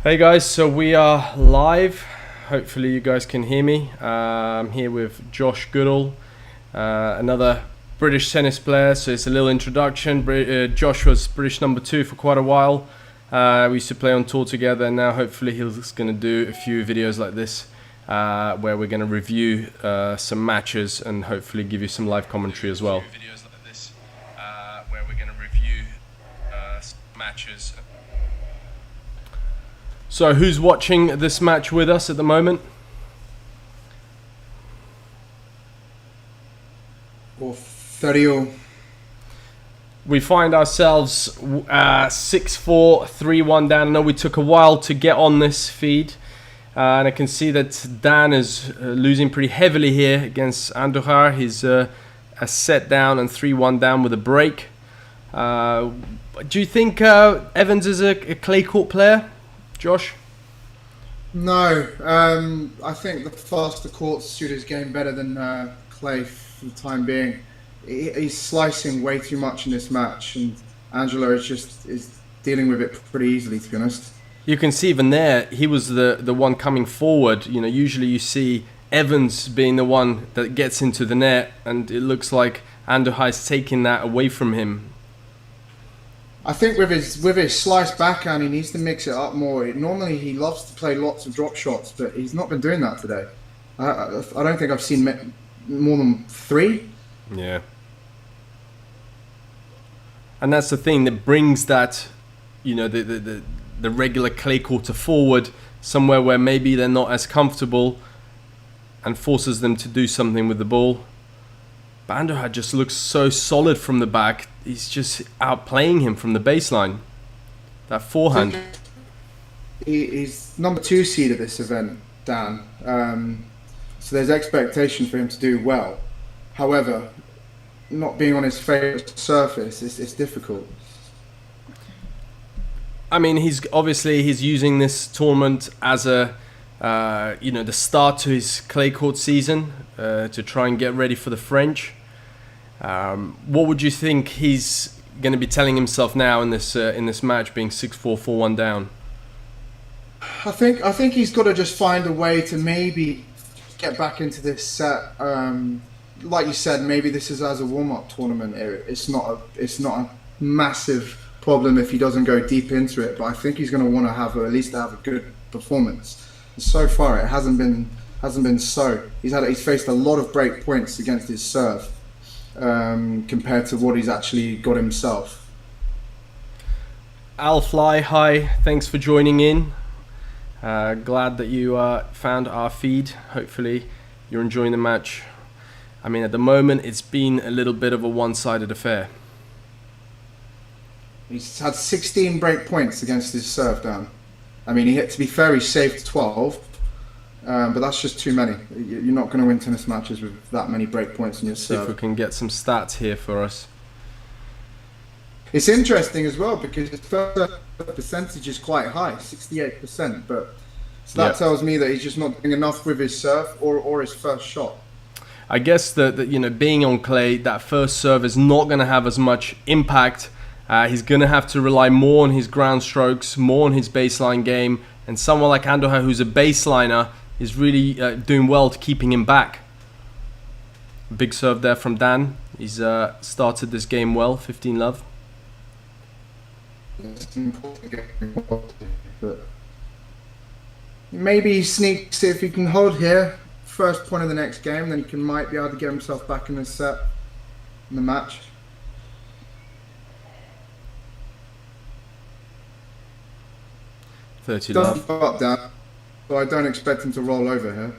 Hey guys, so we are live. Hopefully you guys can hear me. I'm here with Josh Goodall, another British tennis player. So it's a little introduction. Josh was British #2 for quite a while. We used to play on tour together, and now hopefully he's going to do a few videos like this where we're going to review some matches and hopefully give you some live commentary as well. So who's watching this match with us at the moment? Or 30. We find ourselves 6-4, 3-1 down. I know we took a while to get on this feed. And I can see that Dan is losing pretty heavily here against Andujar. He's a set down and 3-1 down with a break. Do you think Evans is a clay court player? Josh? No, I think the faster courts suit his game better than clay for the time being. He's slicing way too much in this match, and Angela is dealing with it pretty easily, to be honest. You can see even there, he was the one coming forward. You know, usually you see Evans being the one that gets into the net, and it looks like Andujar's taking that away from him. I think with his slice backhand, he needs to mix it up more. Normally, he loves to play lots of drop shots, but he's not been doing that today. I don't think I've seen more than 3. Yeah. And that's the thing that brings that, you know, the regular clay courter forward somewhere where maybe they're not as comfortable and forces them to do something with the ball. Andujar just looks so solid from the back. He's just outplaying him from the baseline. That forehand. He's #2 seed at this event, Dan. So there's expectation for him to do well. However, not being on his favourite surface, it's difficult. I mean, he's using this tournament as a the start to his clay court season to try and get ready for the French. What would you think he's going to be telling himself now in this match, being 6-4, 4-1 down? I think he's got to just find a way to maybe get back into this set. Like you said, maybe this is as a warm-up tournament. It's not a massive problem if he doesn't go deep into it. But I think he's going to want to have at least have a good performance. So far, it hasn't been so. He's faced a lot of break points against his serve. Compared to what he's actually got himself. Al Fly, hi, thanks for joining in. Glad that you found our feed. Hopefully you're enjoying the match. I mean, at the moment it's been a little bit of a one-sided affair. He's had 16 break points against his serve down. I mean, he had to be fair, he saved 12. But that's just too many. You're not going to win tennis matches with that many break points in your serve. See if we can get some stats here for us. It's interesting as well because his first percentage is quite high, 68%. But so that tells me that he's just not doing enough with his serve or his first shot. I guess that being on clay, that first serve is not going to have as much impact. He's going to have to rely more on his ground strokes, more on his baseline game, and someone like Andujar, who's a baseliner, is really doing well to keeping him back. Big serve there from Dan. He's started this game well, 15-love. It's an important game, but maybe he sneaks, if he can hold here, first point of the next game, then he might be able to get himself back in the set, in the match. $30 up down, so I don't expect him to roll over here.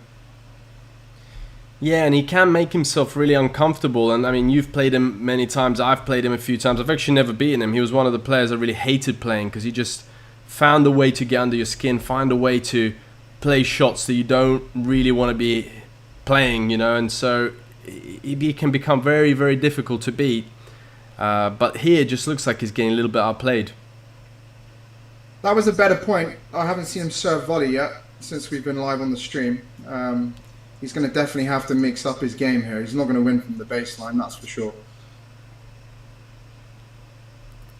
Yeah, and he can make himself really uncomfortable. And I mean, you've played him many times. I've played him a few times. I've actually never beaten him. He was one of the players I really hated playing because he just found a way to get under your skin, find a way to play shots that you don't really want to be playing, you know. And so he can become very, very difficult to beat. But here it just looks like he's getting a little bit outplayed. That was a better point. I haven't seen him serve volley yet since we've been live on the stream. He's going to definitely have to mix up his game here. He's not going to win from the baseline, that's for sure.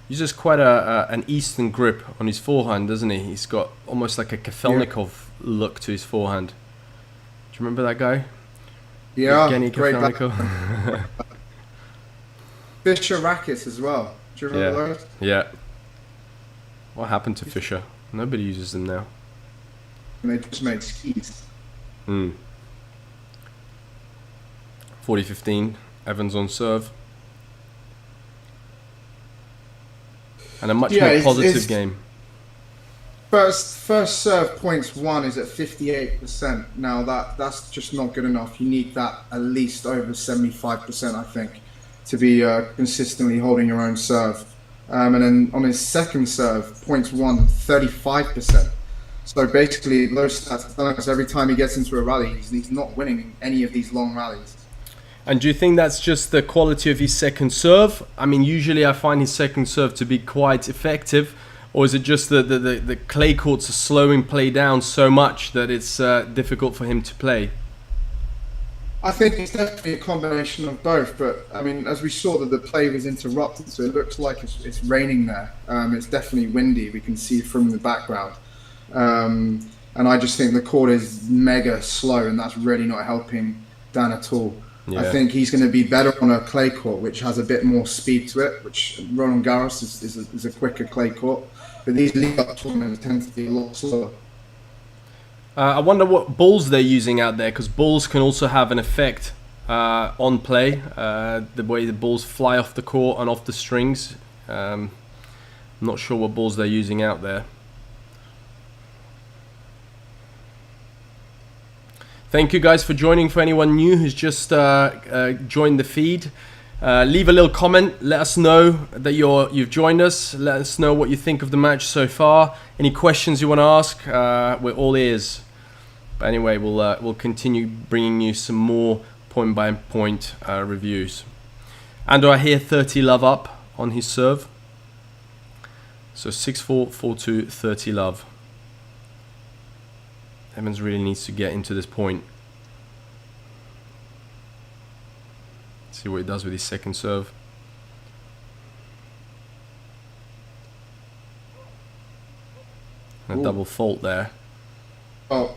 uses quite an Eastern grip on his forehand, doesn't he? He's got almost like a Kafelnikov look to his forehand. Do you remember that guy? Yeah, Evgeny great Kafelnikov. Fischer rackets as well. Do you remember those? Yeah. What happened to Fischer? Nobody uses them now. And they just made skis. 40-15, Evans on serve. And a much more positive game. First serve points won is at 58%. Now that's just not good enough. You need that at least over 75%, I think, to be consistently holding your own serve. And then on his second serve, points won 35%. So basically, those stats tell us every time he gets into a rally, he's not winning any of these long rallies. And do you think that's just the quality of his second serve? I mean, usually I find his second serve to be quite effective. Or is it just the clay courts are slowing play down so much that it's difficult for him to play? I think it's definitely a combination of both. But, I mean, as we saw that the play was interrupted, so it looks like it's raining there. It's definitely windy, we can see from the background. And I just think the court is mega slow, and that's really not helping Dan at all. Yeah. I think he's going to be better on a clay court, which has a bit more speed to it, which Roland Garros is a quicker clay court. But these league-up tournaments tend to be a lot slower. I wonder what balls they're using out there, because balls can also have an effect on play. The way the balls fly off the court and off the strings. I'm not sure what balls they're using out there. Thank you guys for joining. For anyone new who's just joined the feed, leave a little comment. Let us know that you've joined us. Let us know what you think of the match so far. Any questions you want to ask, we're all ears. But anyway, we'll continue bringing you some more point by point reviews. Andujar here, 30 love up on his serve. So 6-4, 4-2, 30 love. Evans really needs to get into this point. See what he does with his second serve. A double fault there. Oh.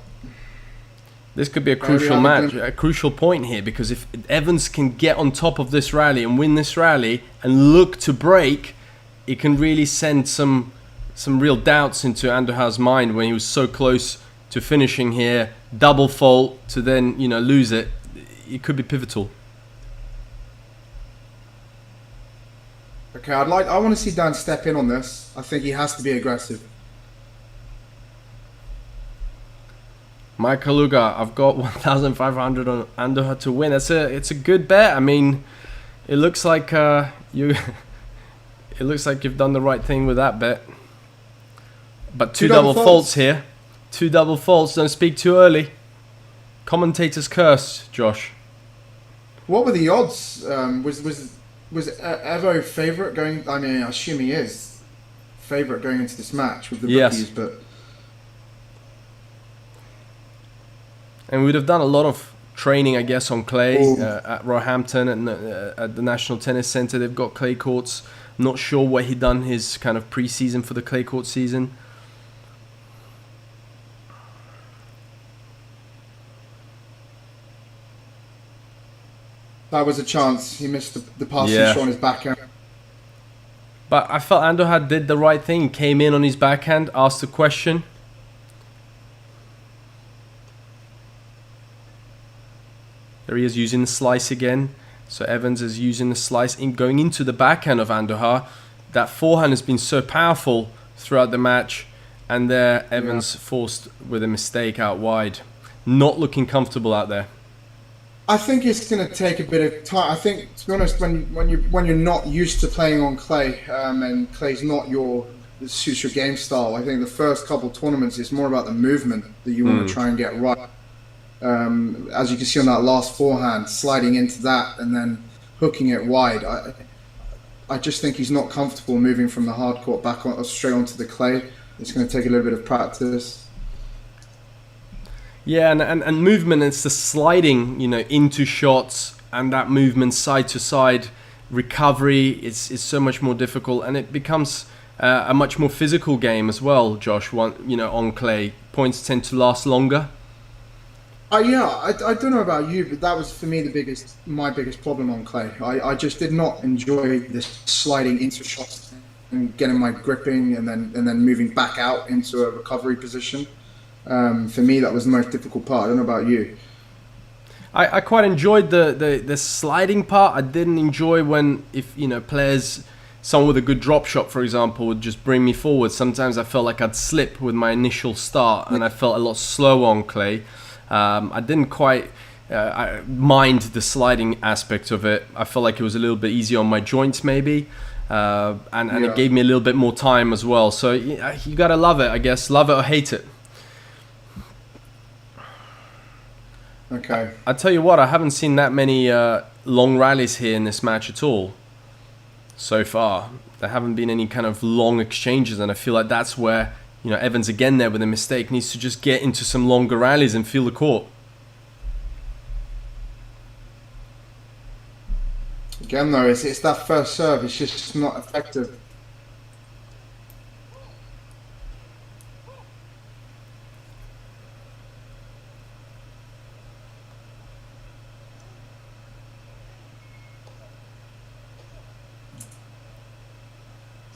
This could be a crucial match, a crucial point here, because if Evans can get on top of this rally and win this rally and look to break, it can really send some real doubts into Andujar's mind when he was so close to finishing here, double fault to then lose it. It could be pivotal. Okay, I want to see Dan step in on this. I think he has to be aggressive. Michael Luga, I've got 1,500 on Andujar to win. It's a good bet. I mean, it looks like it looks like you've done the right thing with that bet. But two double faults here. Two double faults. Don't speak too early. Commentator's curse, Josh. What were the odds? Was Evo favourite going? I mean, I assume he is favourite going into this match with the bookies, but. And we'd have done a lot of training, I guess, on clay at Roehampton and at the National Tennis Centre. They've got clay courts. I'm not sure where he'd done his kind of pre-season for the clay court season. That was a chance. He missed the pass he shot on his backhand. But I felt Andujar did the right thing. Came in on his backhand, asked the question. There he is using the slice again. So Evans is using the slice going into the backhand of Andujar. That forehand has been so powerful throughout the match. And there Evans forced with a mistake out wide. Not looking comfortable out there. I think it's going to take a bit of time. I think, to be honest, when you're not used to playing on clay, and clay's not suits your game style, I think the first couple of tournaments it's more about the movement that you want to try and get right. As you can see on that last forehand, sliding into that and then hooking it wide. I just think he's not comfortable moving from the hard court back straight onto the clay. It's going to take a little bit of practice. Yeah, and movement, it's the sliding, into shots and that movement side to side. recovery is so much more difficult, and it becomes a much more physical game as well, Josh. On clay, points tend to last longer. Yeah, I don't know about you, but that was for me my biggest problem on clay. I just did not enjoy this sliding into shots and getting my gripping and then moving back out into a recovery position. For me, that was the most difficult part. I don't know about you. I quite enjoyed the sliding part. I didn't enjoy when, if players, someone with a good drop shot, for example, would just bring me forward. Sometimes I felt like I'd slip with my initial start, and I felt a lot slow on clay. I didn't quite mind the sliding aspect of it. I felt like it was a little bit easier on my joints, maybe, and it gave me a little bit more time as well. So you gotta love it, I guess. Love it or hate it. Okay. I tell you what, I haven't seen that many long rallies here in this match at all so far. There haven't been any kind of long exchanges, and I feel like that's where Evans again there with a mistake needs to just get into some longer rallies and feel the court. Again though, it's that first serve. It's just not effective.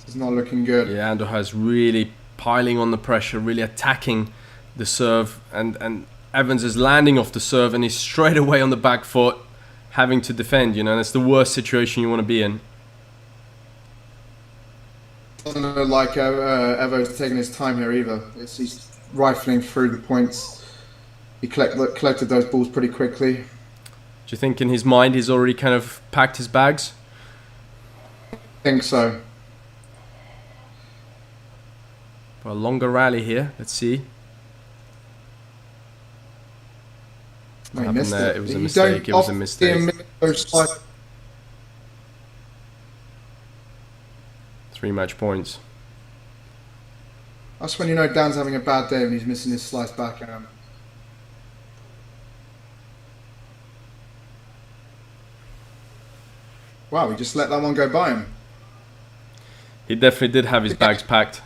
It's not looking good. Yeah, Andujar is really piling on the pressure, really attacking the serve, and Evans is landing off the serve and he's straight away on the back foot, having to defend. That's the worst situation you want to be in. Doesn't look like Evo's taking his time here either. He's rifling through the points. He collected those balls pretty quickly. Do you think in his mind he's already kind of packed his bags? I think so. For a longer rally here, let's see. What happened there? It was a mistake. It was a mistake. 3 match points. That's when Dan's having a bad day when he's missing his slice backhand. Wow, he just let that one go by him. He definitely did have his bags packed.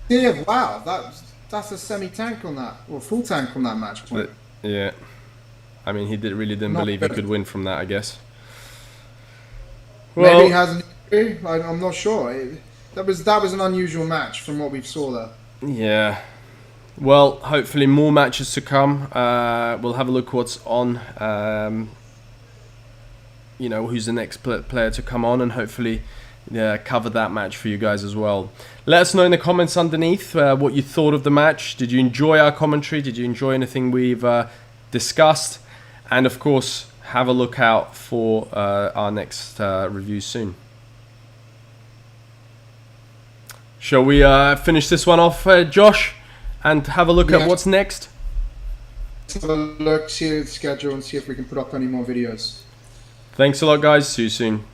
Yeah, wow, that's a semi-tank on that, or full tank on that match point. Yeah, I mean, he really didn't believe he could win from that, I guess. Well, maybe he has an injury. I'm not sure. That was an unusual match from what we saw there. Yeah. Well, hopefully more matches to come. We'll have a look what's on. Who's the next player to come on, and hopefully cover that match for you guys as well. Let us know in the comments underneath what you thought of the match. Did you enjoy our commentary? Did you enjoy anything we've discussed? And of course, have a look out for our next review soon. Shall we finish this one off, Josh, and have a look at what's next? Let's have a look, see the schedule, and see if we can put up any more videos. Thanks a lot, guys. See you soon.